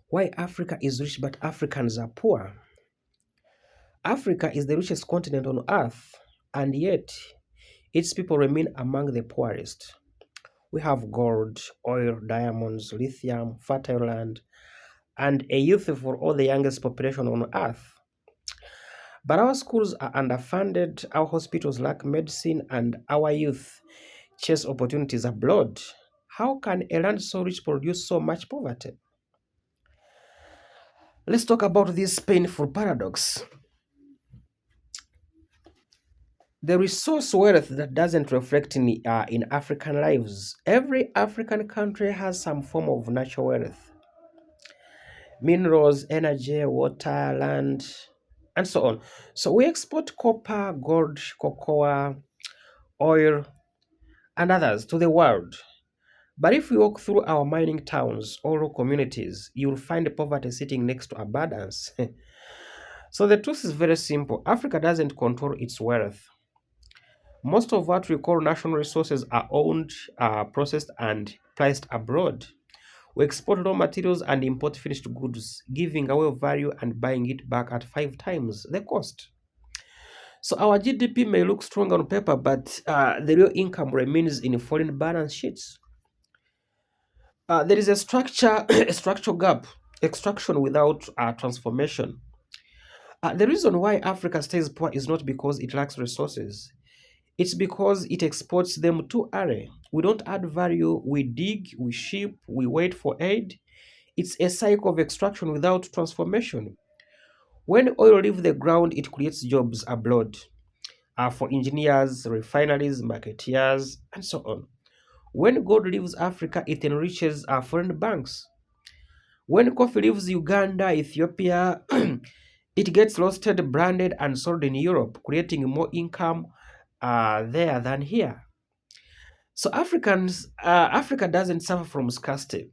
Why Africa is rich but Africans are poor? Africa is the richest continent on earth, and yet its people remain among the poorest. We have gold, oil, diamonds, lithium, fertile land, and a youth for all the youngest population on earth. But our schools are underfunded, our hospitals lack medicine, and our youth chase opportunities abroad. How can a land so rich produce so much poverty? Let's talk about this painful paradox. The resource wealth that doesn't reflect in African lives. Every African country has some form of natural wealth: minerals, energy, water, land, and so on. So we export copper, gold, cocoa, oil, and others to the world. But if you walk through our mining towns or rural communities, you'll find poverty sitting next to abundance. So the truth is very simple: Africa doesn't control its wealth. Most of what we call national resources are owned, processed, and priced abroad. We export raw materials and import finished goods, giving away value and buying it back at five times the cost. So our GDP may look strong on paper, but the real income remains in foreign balance sheets. There is a a structural gap, extraction without transformation. The reason why Africa stays poor is not because it lacks resources. It's because it exports them too early. We don't add value, we dig, we ship, we wait for aid. It's a cycle of extraction without transformation. When oil leaves the ground, it creates jobs abroad for engineers, refineries, marketeers, and so on. When gold leaves Africa, it enriches our foreign banks. When coffee leaves Uganda, Ethiopia, it gets roasted, branded, and sold in Europe, creating more income there than here. So Africa doesn't suffer from scarcity.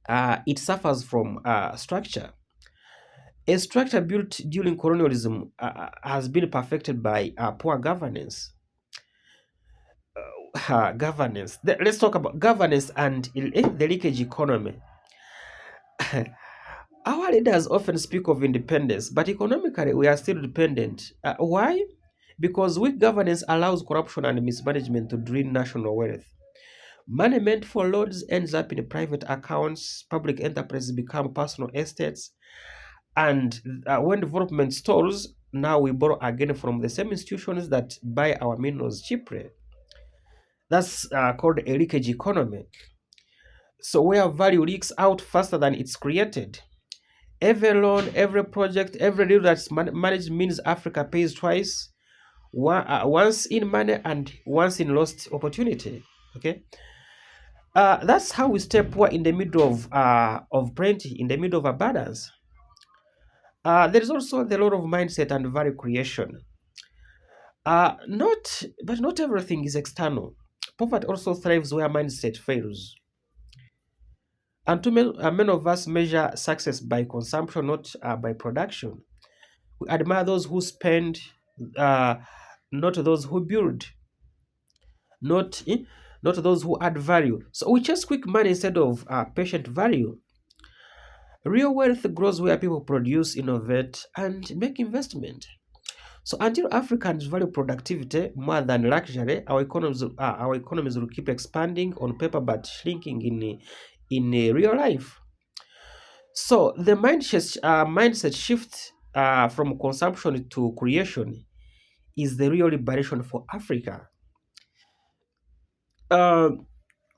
It suffers from structure. A structure built during colonialism has been perfected by poor governance. Governance. Let's talk about governance and the leakage economy. Our leaders often speak of independence, but economically we are still dependent. Why? Because weak governance allows corruption and mismanagement to drain national wealth. Money meant for loans ends up in private accounts, public enterprises become personal estates, and when development stalls, now we borrow again from the same institutions that buy our minerals cheaply. That's called a leakage economy. So, where value leaks out faster than it's created. Every loan, every project, every deal that's managed means Africa pays twice, once in money and once in lost opportunity. Okay, that's how we stay poor in the middle of plenty, in the middle of abundance. There is also the role of mindset and value creation. Not everything is external. Poverty also thrives where mindset fails. And many of us measure success by consumption, not by production. We admire those who spend, uh, not those who build, not not those who add value. So we chase quick money instead of patient value. Real wealth grows where people produce, innovate, and make investment. So until Africans value productivity more than luxury, our economies will keep expanding on paper but shrinking in real life. So the mindset shift from consumption to creation is the real liberation for Africa. Uh,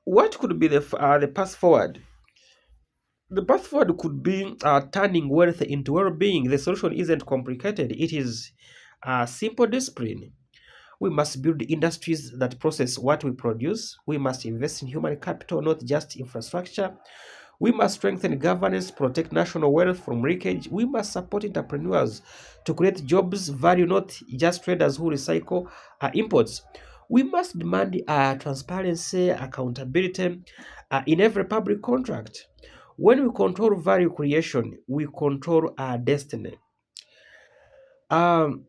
what could be the path forward? The path forward could be turning wealth into well-being. The solution isn't complicated; it is simple discipline. We must build industries that process what we produce. We must invest in human capital, not just infrastructure. We must strengthen governance, protect national wealth from leakage. We must support entrepreneurs to create jobs, value not just traders who recycle imports. We must demand transparency, accountability in every public contract. When we control value creation, we control our destiny. Um,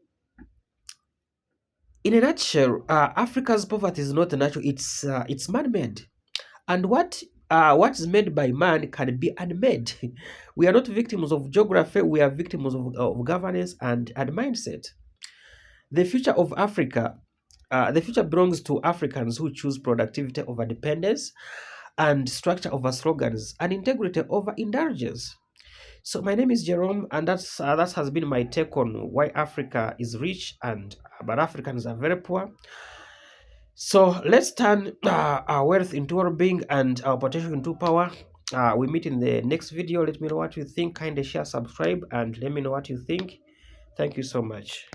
in a nutshell, Africa's poverty is not natural; it's man-made. And what what is made by man can be unmade. We are not victims of geography, we are victims of governance and mindset. The future of Africa, the future belongs to Africans who choose productivity over dependence and structure over slogans and integrity over indulgence. So my name is Jerome, and that has been my take on why Africa is rich and but Africans are very poor. So let's turn our wealth into well-being and our potential into power. We meet in the next video. Let me know what you think. Kindly share, subscribe, and let me know what you think. Thank you so much.